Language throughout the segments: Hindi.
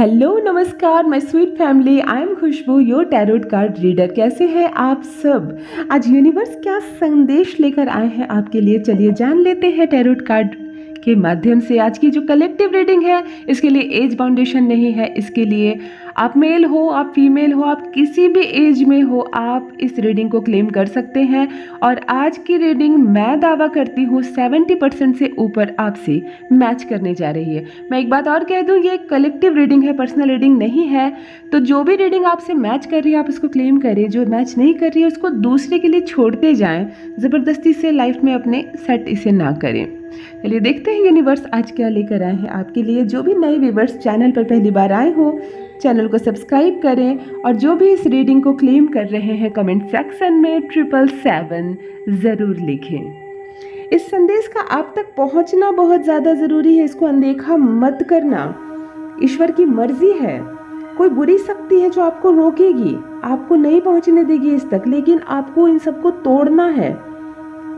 हेलो नमस्कार my sweet family, I am Khushboo your tarot card reader. कैसे हैं आप सब? आज यूनिवर्स क्या संदेश लेकर आए हैं आपके लिए, चलिए जान लेते हैं टैरोट कार्ड के माध्यम से। आज की जो कलेक्टिव रीडिंग है इसके लिए एज बाउंडेशन नहीं है। इसके लिए आप मेल हो, आप फीमेल हो, आप किसी भी एज में हो, आप इस रीडिंग को क्लेम कर सकते हैं। और आज की रीडिंग मैं दावा करती हूँ 70% से ऊपर आपसे मैच करने जा रही है। मैं एक बात और कह दूँ, ये कलेक्टिव रीडिंग है, पर्सनल रीडिंग नहीं है। तो जो भी रीडिंग आपसे मैच कर रही है आप उसको क्लेम करें, जो मैच नहीं कर रही है उसको दूसरे के लिए छोड़ते जाएं। ज़बरदस्ती से लाइफ में अपने सेट इसे ना करें। चलिए देखते हैं यूनिवर्स आज क्या लेकर आए हैं आपके लिए। जो भी नए व्यूवर्स चैनल पर पहली बार आए हो, चैनल को सब्सक्राइब करें और जो भी इस रीडिंग को क्लेम कर रहे हैं कमेंट सेक्शन में 777 ज़रूर लिखें। इस संदेश का आप तक पहुंचना बहुत ज़्यादा ज़रूरी है, इसको अनदेखा मत करना। ईश्वर की मर्जी है, कोई बुरी शक्ति है जो आपको रोकेगी, आपको नहीं पहुंचने देगी इस तक, लेकिन आपको इन सबको तोड़ना है।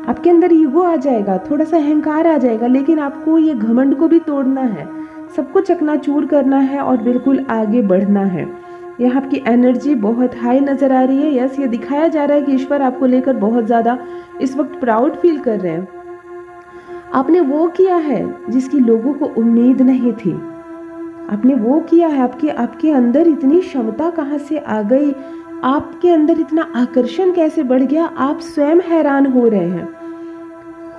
आपके अंदर ईगो आ जाएगा, थोड़ा सा अहंकार आ जाएगा, लेकिन आपको ये घमंड को भी तोड़ना है, सबको चकनाचूर करना है और बिल्कुल आगे बढ़ना है। यहाँ आपकी एनर्जी बहुत हाई नज़र आ रही है। यस, ये दिखाया जा रहा है कि ईश्वर आपको लेकर बहुत ज़्यादा इस वक्त प्राउड फील कर रहे हैं। आपने वो किया है जिसकी लोगों को उम्मीद नहीं थी। आपने वो किया है, आपके अंदर इतनी क्षमता कहाँ से आ गई, आपके अंदर इतना आकर्षण कैसे बढ़ गया, आप स्वयं हैरान हो रहे हैं।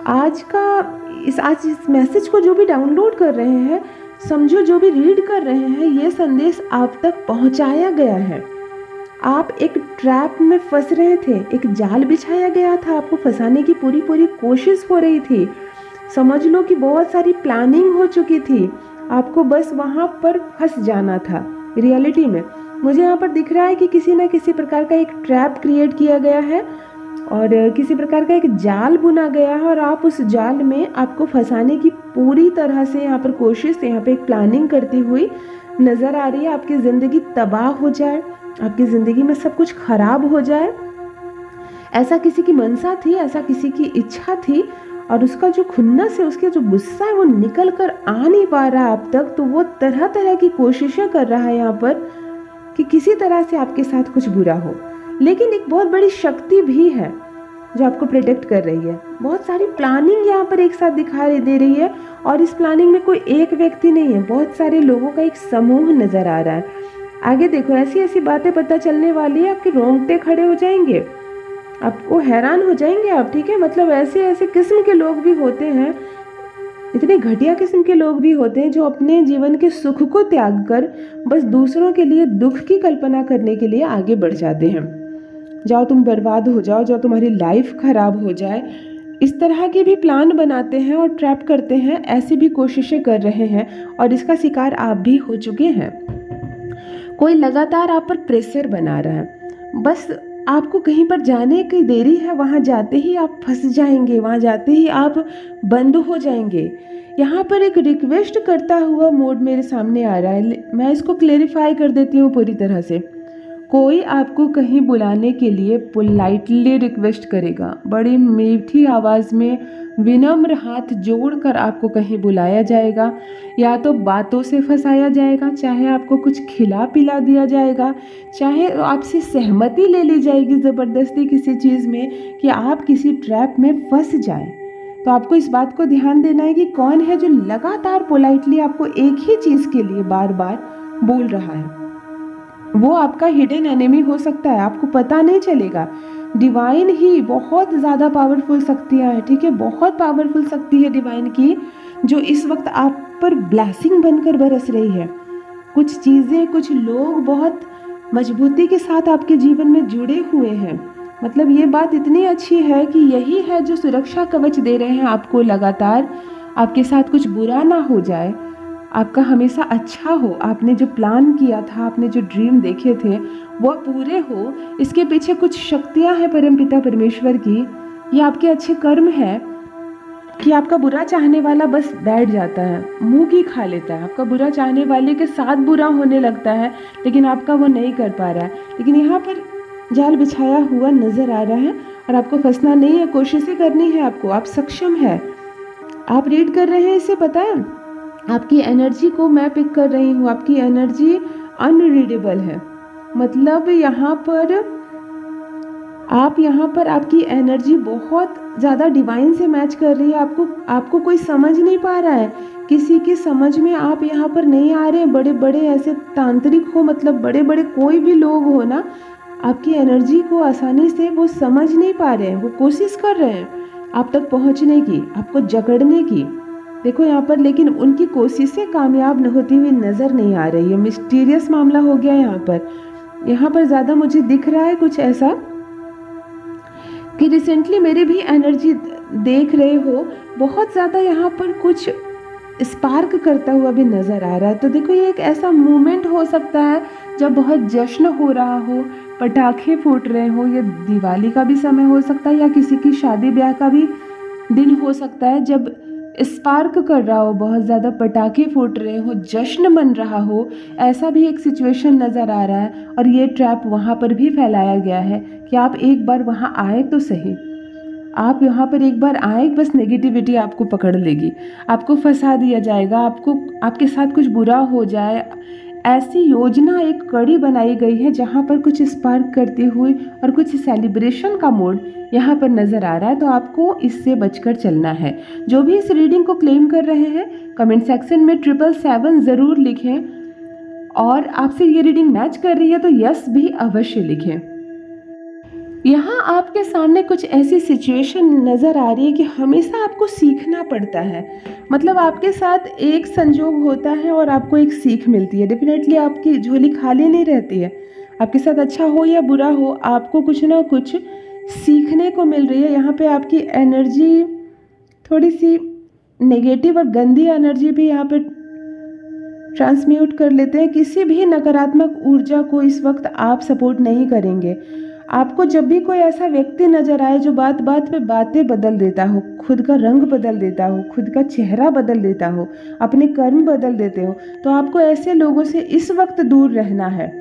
आज इस मैसेज को जो भी डाउनलोड कर रहे हैं, समझो जो भी रीड कर रहे हैं, ये संदेश आप तक पहुंचाया गया है। आप एक ट्रैप में फंस रहे थे, एक जाल बिछाया गया था, आपको फंसाने की पूरी कोशिश हो रही थी। समझ लो कि बहुत सारी प्लानिंग हो चुकी थी, आपको बस वहाँ पर फंस जाना था। रियलिटी में मुझे यहाँ पर दिख रहा है कि किसी न किसी प्रकार का एक ट्रैप क्रिएट किया गया है और किसी प्रकार का एक जाल बुना गया है और आप उस जाल में आपको फंसाने की पूरी तरह से यहाँ पर कोशिश, यहाँ पे एक प्लानिंग करती हुई नज़र आ रही है। आपकी ज़िंदगी तबाह हो जाए, आपकी ज़िंदगी में सब कुछ खराब हो जाए, ऐसा किसी की मनसा थी, ऐसा किसी की इच्छा थी। और उसका जो खुन्नस है, उसके जो गुस्सा है, वो निकल कर आ नहीं पा रहा अब तक। तो वो तरह तरह की कोशिशें कर रहा है यहाँ पर कि किसी तरह से आपके साथ कुछ बुरा हो। लेकिन एक बहुत बड़ी शक्ति भी है जो आपको प्रोटेक्ट कर रही है। बहुत सारी प्लानिंग यहाँ पर एक साथ दिखाई दे रही है और इस प्लानिंग में कोई एक व्यक्ति नहीं है, बहुत सारे लोगों का एक समूह नजर आ रहा है। आगे देखो, ऐसी ऐसी बातें पता चलने वाली है, आपके रोंगटे खड़े हो जाएंगे, आपको हैरान हो जाएंगे आप। ठीक है, मतलब ऐसे ऐसे किस्म के लोग भी होते हैं, इतने घटिया किस्म के लोग भी होते हैं जो अपने जीवन के सुख को त्याग कर बस दूसरों के लिए दुख की कल्पना करने के लिए आगे बढ़ जाते हैं। जाओ तुम बर्बाद हो जाओ, जाओ तुम्हारी लाइफ खराब हो जाए, इस तरह के भी प्लान बनाते हैं और ट्रैप करते हैं। ऐसी भी कोशिशें कर रहे हैं और इसका शिकार आप भी हो चुके हैं। कोई लगातार आप पर प्रेशर बना रहा है, बस आपको कहीं पर जाने की देरी है, वहाँ जाते ही आप फंस जाएंगे, वहाँ जाते ही आप बंद हो जाएंगे। यहाँ पर एक रिक्वेस्ट करता हुआ मोड मेरे सामने आ रहा है, मैं इसको क्लेरिफाई कर देती हूँ पूरी तरह से। कोई आपको कहीं बुलाने के लिए पोलाइटली रिक्वेस्ट करेगा, बड़ी मीठी आवाज़ में विनम्र हाथ जोड़कर आपको कहीं बुलाया जाएगा, या तो बातों से फंसाया जाएगा, चाहे आपको कुछ खिला पिला दिया जाएगा, चाहे आपसे सहमति ले ली जाएगी ज़बरदस्ती किसी चीज़ में कि आप किसी ट्रैप में फंस जाएं। तो आपको इस बात को ध्यान देना है कि कौन है जो लगातार पोलाइटली आपको एक ही चीज़ के लिए बार बार बोल रहा है। वो आपका हिडन एनिमी हो सकता है, आपको पता नहीं चलेगा। डिवाइन ही बहुत ज़्यादा पावरफुल शक्तियाँ हैं, ठीक है, बहुत पावरफुल शक्ति है डिवाइन की, जो इस वक्त आप पर ब्लेसिंग बनकर बरस रही है। कुछ चीज़ें, कुछ लोग बहुत मजबूती के साथ आपके जीवन में जुड़े हुए हैं। मतलब ये बात इतनी अच्छी है कि यही है जो सुरक्षा कवच दे रहे हैं आपको लगातार, आपके साथ कुछ बुरा ना हो जाए, आपका हमेशा अच्छा हो, आपने जो प्लान किया था, आपने जो ड्रीम देखे थे वो पूरे हो। इसके पीछे कुछ शक्तियां हैं परमपिता परमेश्वर की। ये आपके अच्छे कर्म है कि आपका बुरा चाहने वाला बस बैठ जाता है, मुंह की खा लेता है, आपका बुरा चाहने वाले के साथ बुरा होने लगता है, लेकिन आपका वो नहीं कर पा रहा है। लेकिन यहाँ पर जाल बिछाया हुआ नजर आ रहा है और आपको फंसना नहीं है, कोशिशें करनी है आपको, आप सक्षम है। आप रीड कर रहे हैं, इससे पता है आपकी एनर्जी को मैं पिक कर रही हूँ, आपकी एनर्जी अनरीडेबल है। मतलब यहाँ पर आपकी एनर्जी बहुत ज़्यादा डिवाइन से मैच कर रही है। आपको कोई समझ नहीं पा रहा है, किसी की समझ में आप यहाँ पर नहीं आ रहे हैं। बड़े बड़े ऐसे तांत्रिक हो, मतलब बड़े बड़े कोई भी लोग हो ना, आपकी एनर्जी को आसानी से वो समझ नहीं पा रहे हैं। वो कोशिश कर रहे हैं आप तक पहुँचने की, आपको जकड़ने की। देखो यहाँ पर, लेकिन उनकी कोशिशें कामयाब न होती हुई नज़र नहीं आ रही है। मिस्टीरियस मामला हो गया यहाँ पर ज़्यादा मुझे दिख रहा है कुछ ऐसा कि रिसेंटली मेरी भी एनर्जी देख रहे हो, बहुत ज़्यादा यहाँ पर कुछ स्पार्क करता हुआ भी नज़र आ रहा है। तो देखो, ये एक ऐसा मोमेंट हो सकता है जब बहुत जश्न हो रहा हो, पटाखे फूट रहे हो। ये दिवाली का भी समय हो सकता है या किसी की शादी ब्याह का भी दिन हो सकता है, जब स्पार्क कर रहा हो, बहुत ज़्यादा पटाखे फूट रहे हो, जश्न मन रहा हो। ऐसा भी एक सिचुएशन नज़र आ रहा है। और ये ट्रैप वहाँ पर भी फैलाया गया है कि आप एक बार वहाँ आए तो सही, आप यहाँ पर एक बार आए, बस नेगेटिविटी आपको पकड़ लेगी, आपको फंसा दिया जाएगा, आपके साथ कुछ बुरा हो जाए। ऐसी योजना एक कड़ी बनाई गई है जहाँ पर कुछ स्पार्क करती हुई और कुछ सेलिब्रेशन का मूड यहाँ पर नज़र आ रहा है। तो आपको इससे बचकर चलना है। जो भी इस रीडिंग को क्लेम कर रहे हैं, कमेंट सेक्शन में 777 ज़रूर लिखें। और आपसे ये रीडिंग मैच कर रही है तो यस भी अवश्य लिखें। यहाँ आपके सामने कुछ ऐसी सिचुएशन नज़र आ रही है कि हमेशा आपको सीखना पड़ता है। मतलब आपके साथ एक संजोग होता है और आपको एक सीख मिलती है। डेफिनेटली आपकी झोली खाली नहीं रहती है। आपके साथ अच्छा हो या बुरा हो, आपको कुछ ना कुछ सीखने को मिल रही है। यहाँ पे आपकी एनर्जी थोड़ी सी नेगेटिव और गंदी एनर्जी भी यहाँ पे ट्रांसम्यूट कर लेते हैं। किसी भी नकारात्मक ऊर्जा को इस वक्त आप सपोर्ट नहीं करेंगे। आपको जब भी कोई ऐसा व्यक्ति नजर आए जो बात बात पे बातें बदल देता हो, खुद का रंग बदल देता हो, खुद का चेहरा बदल देता हो, अपने कर्म बदल देते हो, तो आपको ऐसे लोगों से इस वक्त दूर रहना है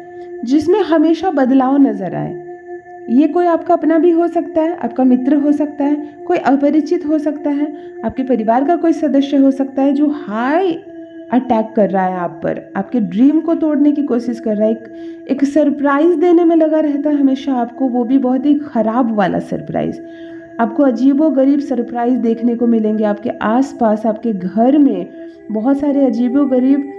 जिसमें हमेशा बदलाव नजर आए। ये कोई आपका अपना भी हो सकता है, आपका मित्र हो सकता है, कोई अपरिचित हो सकता है, आपके परिवार का कोई सदस्य हो सकता है जो हाई अटैक कर रहा है आप पर, आपके ड्रीम को तोड़ने की कोशिश कर रहा है। एक सरप्राइज देने में लगा रहता है हमेशा आपको, वो भी बहुत ही खराब वाला सरप्राइज। आपको अजीबोगरीब सरप्राइज देखने को मिलेंगे आपके आसपास। आपके घर में बहुत सारे अजीबोगरीब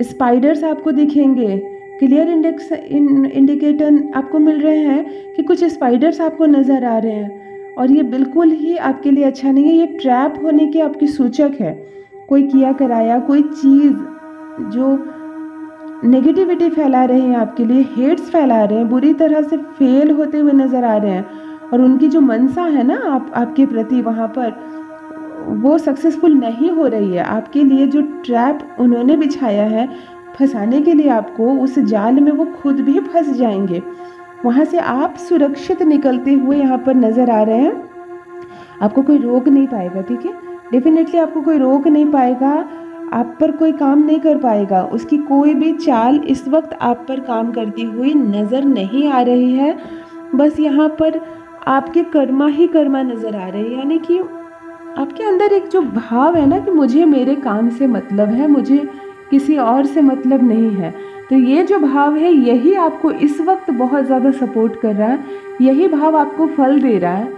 स्पाइडर्स आपको दिखेंगे। क्लियर इंडिकेटर आपको मिल रहे हैं कि कुछ स्पाइडर्स आपको नज़र आ रहे हैं और ये बिल्कुल ही आपके लिए अच्छा नहीं है। ये ट्रैप होने की आपकी सूचक है। कोई किया कराया कोई चीज़ जो नेगेटिविटी फैला रहे हैं, आपके लिए हेट्स फैला रहे हैं, बुरी तरह से फेल होते हुए नज़र आ रहे हैं और उनकी जो मनसा है ना आपके प्रति, वहाँ पर वो सक्सेसफुल नहीं हो रही है। आपके लिए जो ट्रैप उन्होंने बिछाया है फंसाने के लिए आपको, उस जाल में वो खुद भी फंस जाएंगे। वहाँ से आप सुरक्षित निकलते हुए यहाँ पर नज़र आ रहे हैं। आपको कोई रोक नहीं पाएगा, ठीक है। डेफिनेटली आपको कोई रोक नहीं पाएगा, आप पर कोई काम नहीं कर पाएगा। उसकी कोई भी चाल इस वक्त आप पर काम करती हुई नज़र नहीं आ रही है। बस यहाँ पर आपके कर्मा ही कर्मा नज़र आ रहे हैं। यानी कि आपके अंदर एक जो भाव है ना कि मुझे मेरे काम से मतलब है, मुझे किसी और से मतलब नहीं है, तो ये जो भाव है यही आपको इस वक्त बहुत ज़्यादा सपोर्ट कर रहा है। यही भाव आपको फल दे रहा है,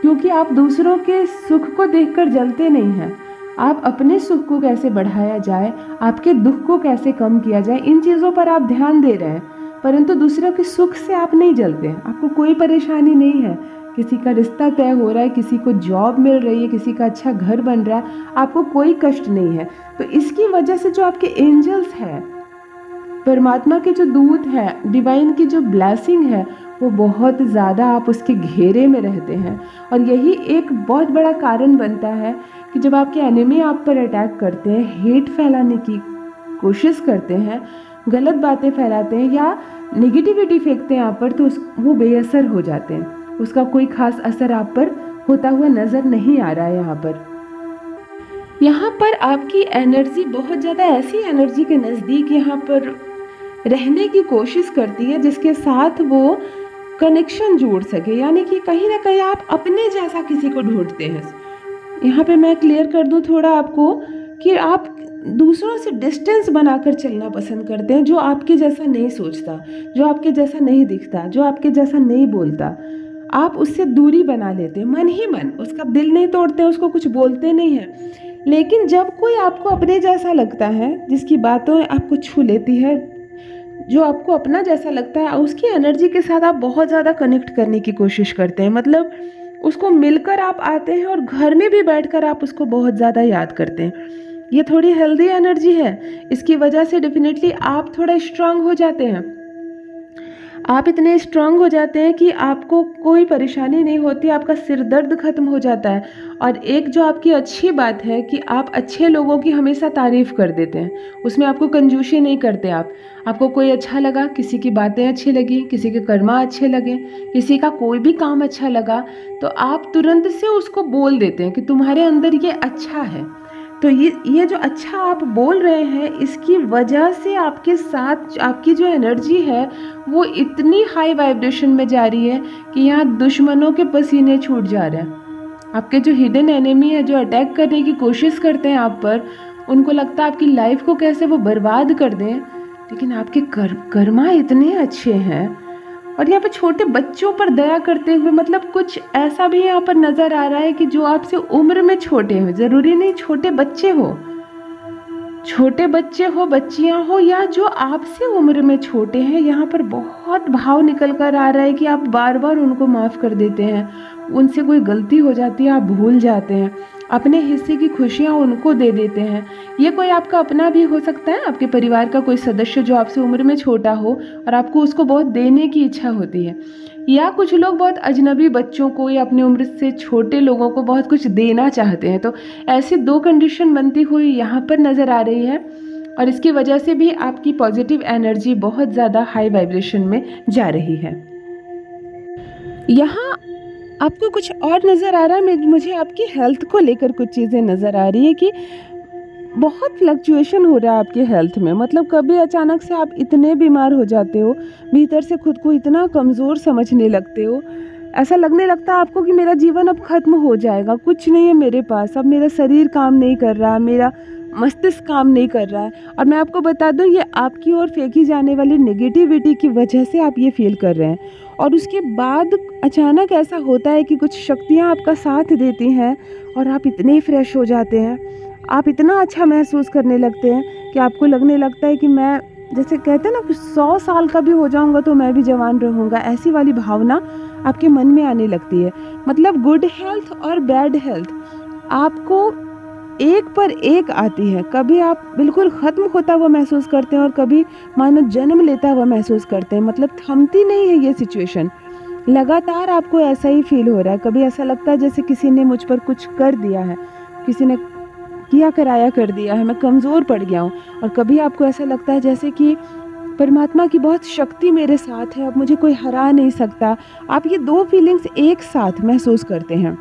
क्योंकि आप दूसरों के सुख को देखकर जलते नहीं हैं। आप अपने सुख को कैसे बढ़ाया जाए, आपके दुख को कैसे कम किया जाए, इन चीज़ों पर आप ध्यान दे रहे हैं, परंतु दूसरों के सुख से आप नहीं जलते हैं। आपको कोई परेशानी नहीं है। किसी का रिश्ता तय हो रहा है, किसी को जॉब मिल रही है, किसी का अच्छा घर बन रहा है, आपको कोई कष्ट नहीं है। तो इसकी वजह से जो आपके एंजल्स हैं, परमात्मा के जो दूत हैं, डिवाइन की जो ब्लेसिंग है, वो बहुत ज़्यादा आप उसके घेरे में रहते हैं। और यही एक बहुत बड़ा कारण बनता है कि जब आपके एनिमी आप पर अटैक करते हैं, हेट फैलाने की कोशिश करते हैं, गलत बातें फैलाते हैं या नेगेटिविटी फेंकते हैं आप पर, तो वो बेअसर हो जाते हैं। उसका कोई खास असर आप पर होता हुआ नज़र नहीं आ रहा है। यहाँ पर आपकी एनर्जी बहुत ज़्यादा ऐसी एनर्जी के नज़दीक यहाँ पर रहने की कोशिश करती है जिसके साथ वो कनेक्शन जोड़ सके। यानी कि कहीं ना कहीं आप अपने जैसा किसी को ढूंढते हैं। यहाँ पे मैं क्लियर कर दूँ थोड़ा आपको कि आप दूसरों से डिस्टेंस बनाकर चलना पसंद करते हैं, जो आपके जैसा नहीं सोचता, जो आपके जैसा नहीं दिखता, जो आपके जैसा नहीं बोलता। आप उससे दूरी बना लेते हैं मन ही मन, उसका दिल नहीं तोड़ते, उसको कुछ बोलते नहीं हैं। लेकिन जब कोई आपको अपने जैसा लगता है, जिसकी बातों आपको छू लेती है, जो आपको अपना जैसा लगता है, उसकी एनर्जी के साथ आप बहुत ज़्यादा कनेक्ट करने की कोशिश करते हैं। मतलब उसको मिलकर आप आते हैं और घर में भी बैठकर आप उसको बहुत ज़्यादा याद करते हैं। ये थोड़ी हेल्दी एनर्जी है। इसकी वजह से डेफिनेटली आप थोड़ा स्ट्रांग हो जाते हैं। आप इतने स्ट्रांग हो जाते हैं कि आपको कोई परेशानी नहीं होती, आपका सिर दर्द खत्म हो जाता है। और एक जो आपकी अच्छी बात है कि आप अच्छे लोगों की हमेशा तारीफ़ कर देते हैं, उसमें आपको कंजूसी नहीं करते। आपको कोई अच्छा लगा, किसी की बातें अच्छी लगी, किसी के कर्मा अच्छे लगे, किसी का कोई भी काम अच्छा लगा, तो आप तुरंत से उसको बोल देते हैं कि तुम्हारे अंदर ये अच्छा है। तो ये जो अच्छा आप बोल रहे हैं, इसकी वजह से आपके साथ आपकी जो एनर्जी है वो इतनी हाई वाइब्रेशन में जा रही है कि यहाँ दुश्मनों के पसीने छूट जा रहे हैं। आपके जो हिडन एनिमी है, जो अटैक करने की कोशिश करते हैं आप पर, उनको लगता है आपकी लाइफ को कैसे वो बर्बाद कर दें, लेकिन आपके कर्मा इतने अच्छे हैं। और यहाँ पे छोटे बच्चों पर दया करते हुए, मतलब कुछ ऐसा भी यहाँ पर नज़र आ रहा है कि जो आपसे उम्र में छोटे हो, ज़रूरी नहीं छोटे बच्चे हो, बच्चियाँ हो, या जो आपसे उम्र में छोटे हैं, यहाँ पर बहुत भाव निकल कर आ रहा है कि आप बार बार उनको माफ़ कर देते हैं। उनसे कोई गलती हो जाती है, आप भूल जाते हैं, अपने हिस्से की खुशियाँ उनको दे देते हैं। ये कोई आपका अपना भी हो सकता है, आपके परिवार का कोई सदस्य जो आपसे उम्र में छोटा हो और आपको उसको बहुत देने की इच्छा होती है। या कुछ लोग बहुत अजनबी बच्चों को या अपनी उम्र से छोटे लोगों को बहुत कुछ देना चाहते हैं। तो ऐसी दो कंडीशन बनती हुई यहाँ पर नज़र आ रही है, और इसकी वजह से भी आपकी पॉजिटिव एनर्जी बहुत ज़्यादा हाई वाइब्रेशन में जा रही है। यहाँ आपको कुछ और नज़र आ रहा है, मुझे आपकी हेल्थ को लेकर कुछ चीज़ें नज़र आ रही है कि बहुत फ्लक्चुएशन हो रहा है आपके हेल्थ में। मतलब कभी अचानक से आप इतने बीमार हो जाते हो, भीतर से खुद को इतना कमज़ोर समझने लगते हो, ऐसा लगने लगता है आपको कि मेरा जीवन अब ख़त्म हो जाएगा, कुछ नहीं है मेरे पास, अब मेरा शरीर काम नहीं कर रहा, मेरा मस्तिष्क काम नहीं कर रहा है। और मैं आपको बता दूं, ये आपकी ओर फेंकी जाने वाली नेगेटिविटी की वजह से आप ये फील कर रहे हैं। और उसके बाद अचानक ऐसा होता है कि कुछ शक्तियाँ आपका साथ देती हैं और आप इतने फ्रेश हो जाते हैं, आप इतना अच्छा महसूस करने लगते हैं कि आपको लगने लगता है कि मैं, जैसे कहते हैं ना कि 100 साल का भी हो जाऊंगा तो मैं भी जवान रहूंगा, ऐसी वाली भावना आपके मन में आने लगती है। मतलब गुड हेल्थ और बैड हेल्थ आपको एक पर एक आती है। कभी आप बिल्कुल ख़त्म होता हुआ महसूस करते हैं और कभी मानो जन्म लेता हुआ महसूस करते हैं। मतलब थमती नहीं है ये सिचुएशन, लगातार आपको ऐसा ही फील हो रहा है। कभी ऐसा लगता है जैसे किसी ने मुझ पर कुछ कर दिया है, किसी ने किया कराया कर दिया है, मैं कमज़ोर पड़ गया हूँ। और कभी आपको ऐसा लगता है जैसे कि परमात्मा की बहुत शक्ति मेरे साथ है, अब मुझे कोई हरा नहीं सकता। आप ये दो फीलिंग्स एक साथ महसूस करते हैं।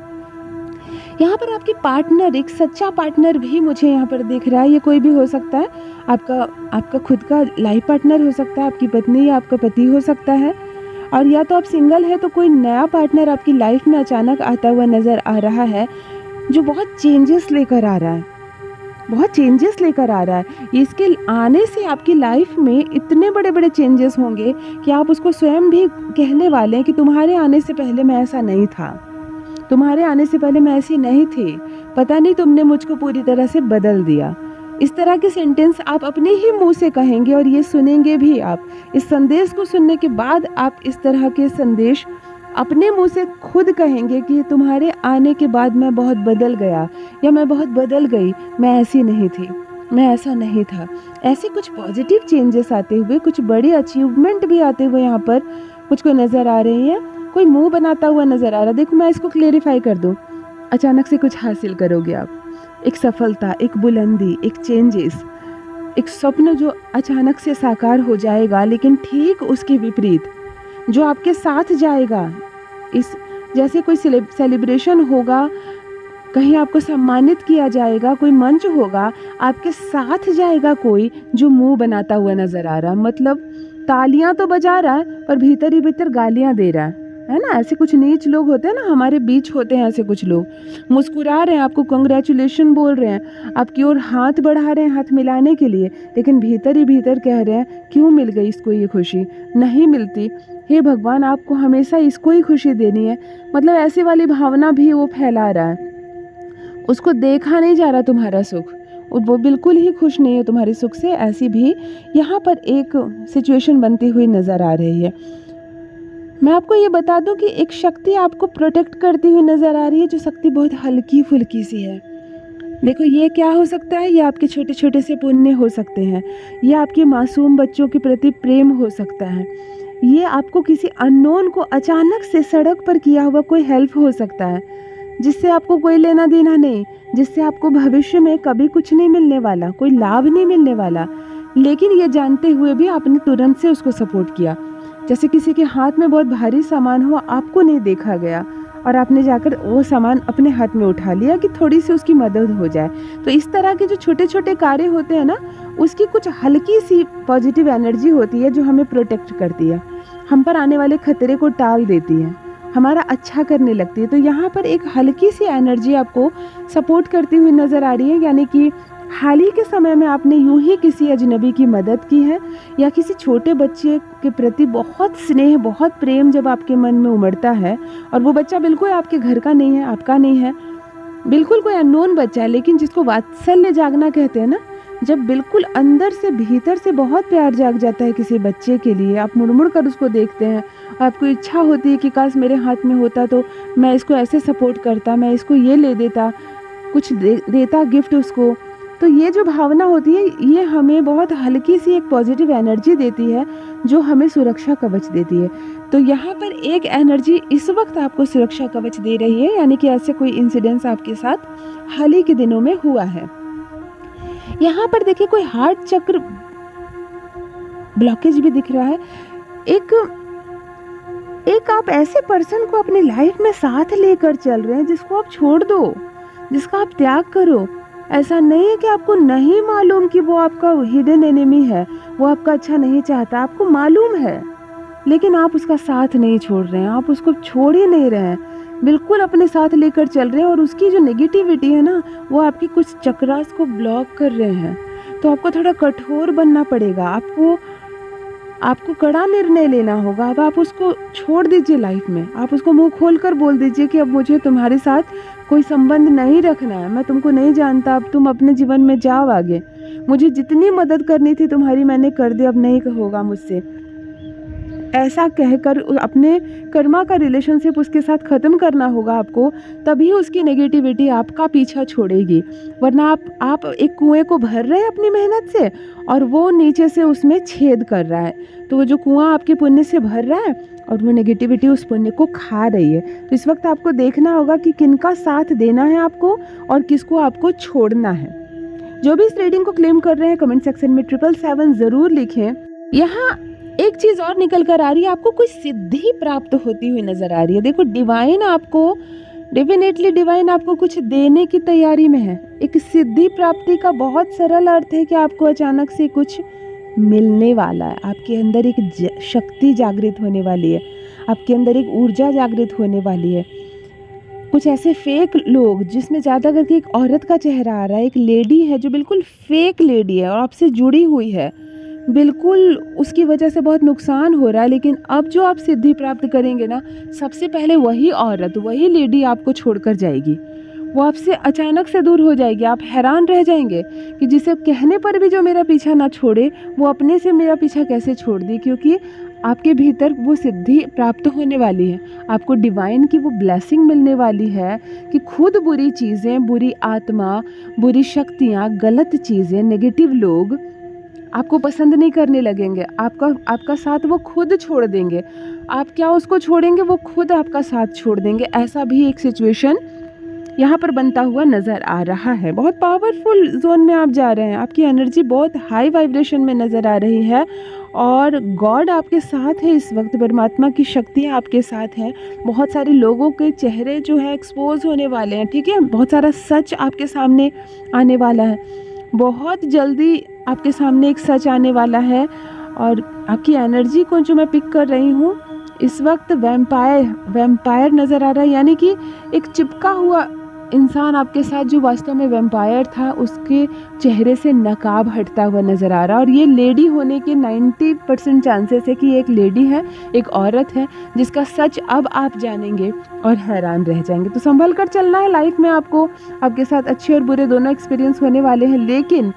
यहाँ पर आपकी पार्टनर, एक सच्चा पार्टनर भी मुझे यहाँ पर दिख रहा है। ये कोई भी हो सकता है, आपका खुद का लाइफ पार्टनर हो सकता है, आपकी पत्नी या आपका पति हो सकता है। और या तो आप सिंगल है तो कोई नया पार्टनर आपकी लाइफ में अचानक आता हुआ नज़र आ रहा है, जो बहुत चेंजेस लेकर आ रहा है, बहुत चेंजेस लेकर आ रहा है। इसके आने से आपकी लाइफ में इतने बड़े बड़े चेंजेस होंगे कि आप उसको स्वयं भी कहने वाले हैं कि तुम्हारे आने से पहले मैं ऐसा नहीं था, तुम्हारे आने से पहले मैं ऐसी नहीं थी, पता नहीं तुमने मुझको पूरी तरह से बदल दिया। इस तरह के सेंटेंस आप अपने ही मुंह से कहेंगे और ये सुनेंगे भी आप। इस संदेश को सुनने के बाद आप इस तरह के संदेश अपने मुंह से खुद कहेंगे कि तुम्हारे आने के बाद मैं बहुत बदल गया या मैं बहुत बदल गई, मैं ऐसी नहीं थी, मैं ऐसा नहीं था। ऐसे कुछ पॉजिटिव चेंजेस आते हुए, कुछ बड़ी अचीवमेंट भी आते हुए यहाँ पर मुझको नज़र आ रही है। कोई मुंह बनाता हुआ नज़र आ रहा है। देखो मैं इसको क्लेरिफाई कर दूँ, अचानक से कुछ हासिल करोगे आप, एक सफलता, एक बुलंदी, एक चेंजेस, एक स्वप्न जो अचानक से साकार हो जाएगा। लेकिन ठीक उसके विपरीत जो आपके साथ जाएगा, इस जैसे कोई सेलिब्रेशन होगा, कहीं आपको सम्मानित किया जाएगा, कोई मंच होगा, आपके साथ जाएगा कोई जो मुंह बनाता हुआ नज़र आ रहा है। मतलब तालियां तो बजा रहा है पर भीतर ही भीतर गालियां दे रहा है। है ना। ऐसे कुछ नीच लोग होते हैं ना, हमारे बीच होते हैं ऐसे कुछ लोग। मुस्कुरा रहे हैं, आपको कंग्रेचुलेशन बोल रहे हैं, आपकी ओर हाथ बढ़ा रहे हैं हाथ मिलाने के लिए, लेकिन भीतर ही भीतर कह रहे हैं क्यों मिल गई इसको ये खुशी, नहीं मिलती, हे भगवान आपको हमेशा इसको ही खुशी देनी है। मतलब ऐसी वाली भावना भी वो फैला रहा है। उसको देखा नहीं जा रहा तुम्हारा सुख, और वो बिल्कुल ही खुश नहीं है तुम्हारे सुख से। ऐसी भी यहाँ पर एक सिचुएशन बनती हुई नज़र आ रही है। मैं आपको ये बता दूं कि एक शक्ति आपको प्रोटेक्ट करती हुई नज़र आ रही है, जो शक्ति बहुत हल्की फुल्की सी है। देखो ये क्या हो सकता है, ये आपके छोटे छोटे से पुण्य हो सकते हैं, ये आपके मासूम बच्चों के प्रति प्रेम हो सकता है, ये आपको किसी अननोन को अचानक से सड़क पर किया हुआ कोई हेल्प हो सकता है, जिससे आपको कोई लेना देना नहीं, जिससे आपको भविष्य में कभी कुछ नहीं मिलने वाला, कोई लाभ नहीं मिलने वाला, लेकिन ये जानते हुए भी आपने तुरंत से उसको सपोर्ट किया। जैसे किसी के हाथ में बहुत भारी सामान हो, आपको नहीं देखा गया और आपने जाकर वो सामान अपने हाथ में उठा लिया कि थोड़ी सी उसकी मदद हो जाए। तो इस तरह के जो छोटे छोटे कार्य होते हैं ना, उसकी कुछ हल्की सी पॉजिटिव एनर्जी होती है जो हमें प्रोटेक्ट करती है, हम पर आने वाले खतरे को टाल देती है, हमारा अच्छा करने लगती है। तो यहाँ पर एक हल्की सी एनर्जी आपको सपोर्ट करती हुई नज़र आ रही है, यानी कि हाल ही के समय में आपने यूं ही किसी अजनबी की मदद की है, या किसी छोटे बच्चे के प्रति बहुत स्नेह, बहुत प्रेम जब आपके मन में उमड़ता है, और वो बच्चा बिल्कुल आपके घर का नहीं है, आपका नहीं है, बिल्कुल कोई अननोन बच्चा है, लेकिन जिसको वात्सल्य जागना कहते हैं ना, जब बिल्कुल अंदर से भीतर से बहुत प्यार जाग जाता है किसी बच्चे के लिए, आप मुड़ मुड़ कर उसको देखते हैं, आपको इच्छा होती है कि काश मेरे हाथ में होता तो मैं इसको ऐसे सपोर्ट करता, मैं इसको ये ले देता, कुछ देता गिफ्ट उसको। तो ये जो भावना होती है, ये हमें बहुत हल्की सी एक पॉजिटिव एनर्जी देती है, जो हमें सुरक्षा कवच देती है। तो यहाँ पर एक एनर्जी इस वक्त आपको सुरक्षा कवच दे रही है, यानी कि ऐसे कोई इंसिडेंस आपके साथ हाल ही के दिनों में हुआ है। यहाँ पर देखिए कोई हार्ट चक्र ब्लॉकेज भी दिख रहा है। एक आप ऐसे पर्सन को अपनी लाइफ में साथ लेकर चल रहे हैं जिसको आप छोड़ दो, जिसका आप त्याग करो। ऐसा नहीं है कि आपको नहीं मालूम कि वो आपका हिडन एनिमी है, वो आपका अच्छा नहीं चाहता, आपको मालूम है, लेकिन आप उसका साथ नहीं छोड़ रहे हैं, आप उसको छोड़ ही नहीं रहे हैं, बिल्कुल अपने साथ लेकर चल रहे हैं। और उसकी जो नेगेटिविटी है ना, वो आपकी कुछ चक्रास को ब्लॉक कर रहे हैं। तो आपको थोड़ा कठोर बनना पड़ेगा, आपको कड़ा निर्णय लेना होगा। अब आप उसको छोड़ दीजिए लाइफ में, आप उसको मुंह खोल कर बोल दीजिए कि अब मुझे तुम्हारे साथ कोई संबंध नहीं रखना है, मैं तुमको नहीं जानता, अब तुम अपने जीवन में जाओ आगे, मुझे जितनी मदद करनी थी तुम्हारी मैंने कर दी, अब नहीं होगा मुझसे। ऐसा कहकर अपने कर्मा का रिलेशनशिप उसके साथ ख़त्म करना होगा आपको, तभी उसकी नेगेटिविटी आपका पीछा छोड़ेगी। वरना आप एक कुएं को भर रहे हैं अपनी मेहनत से, और वो नीचे से उसमें छेद कर रहा है। तो वो जो कुआं आपके पुण्य से भर रहा है और वो नेगेटिविटी उस पुण्य को खा रही है। तो इस वक्त आपको देखना होगा कि किनका साथ देना है आपको और किसको आपको छोड़ना है। जो भी इस रीडिंग को क्लेम कर रहे हैं कमेंट सेक्शन में 777 ज़रूर लिखें। यहाँ एक चीज़ और निकल कर आ रही है, आपको कोई सिद्धि प्राप्त होती हुई नज़र आ रही है। देखो डिवाइन आपको, डेफिनेटली डिवाइन आपको कुछ देने की तैयारी में है। एक सिद्धि प्राप्ति का बहुत सरल अर्थ है कि आपको अचानक से कुछ मिलने वाला है, आपके अंदर एक शक्ति जागृत होने वाली है, आपके अंदर एक ऊर्जा जागृत होने वाली है। कुछ ऐसे फेक लोग जिसमें ज़्यादा करके एक औरत का चेहरा आ रहा है, एक लेडी है जो बिल्कुल फेक लेडी है और आपसे जुड़ी हुई है, बिल्कुल उसकी वजह से बहुत नुकसान हो रहा है। लेकिन अब जो आप सिद्धि प्राप्त करेंगे ना, सबसे पहले वही औरत, वही लेडी आपको छोड़कर जाएगी, वो आपसे अचानक से दूर हो जाएगी। आप हैरान रह जाएंगे कि जिसे कहने पर भी जो मेरा पीछा ना छोड़े, वो अपने से मेरा पीछा कैसे छोड़ दी, क्योंकि आपके भीतर वो सिद्धि प्राप्त होने वाली है। आपको डिवाइन की वो ब्लेसिंग मिलने वाली है कि खुद बुरी चीज़ें, बुरी आत्मा, बुरी शक्तियाँ, गलत चीज़ें, नेगेटिव लोग आपको पसंद नहीं करने लगेंगे। आपका साथ वो खुद छोड़ देंगे। आप क्या उसको छोड़ेंगे, वो खुद आपका साथ छोड़ देंगे। ऐसा भी एक सिचुएशन यहाँ पर बनता हुआ नज़र आ रहा है। बहुत पावरफुल जोन में आप जा रहे हैं, आपकी एनर्जी बहुत हाई वाइब्रेशन में नज़र आ रही है और गॉड आपके साथ है इस वक्त, परमात्मा की शक्तियाँ आपके साथ हैं। बहुत सारे लोगों के चेहरे जो है एक्सपोज होने वाले हैं, ठीक है, बहुत सारा सच आपके सामने आने वाला है, बहुत जल्दी आपके सामने एक सच आने वाला है। और आपकी एनर्जी को जो मैं पिक कर रही हूँ, इस वक्त वैम्पायर नज़र आ रहा है, यानी कि एक चिपका हुआ इंसान आपके साथ जो वास्तव में वैम्पायर था, उसके चेहरे से नकाब हटता हुआ नज़र आ रहा है। और ये लेडी होने के 90% चांसेस है कि ये एक लेडी है, एक औरत है, जिसका सच अब आप जानेंगे और हैरान रह जाएंगे। तो संभल कर चलना है लाइफ में आपको। आपके साथ अच्छे और बुरे दोनों एक्सपीरियंस होने वाले हैं, लेकिन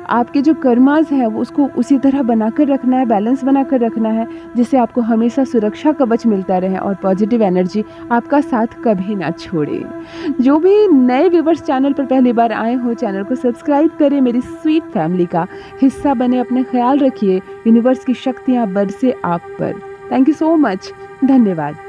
आपके जो कर्मास है वो उसको उसी तरह बनाकर रखना है, बैलेंस बनाकर रखना है, जिससे आपको हमेशा सुरक्षा कवच मिलता रहे और पॉजिटिव एनर्जी आपका साथ कभी ना छोड़े। जो भी नए व्यूवर्स चैनल पर पहली बार आए हो, चैनल को सब्सक्राइब करें, मेरी स्वीट फैमिली का हिस्सा बने, अपने ख्याल रखिए, यूनिवर्स की शक्तियाँ बरसे आप पर। थैंक यू सो मच, धन्यवाद।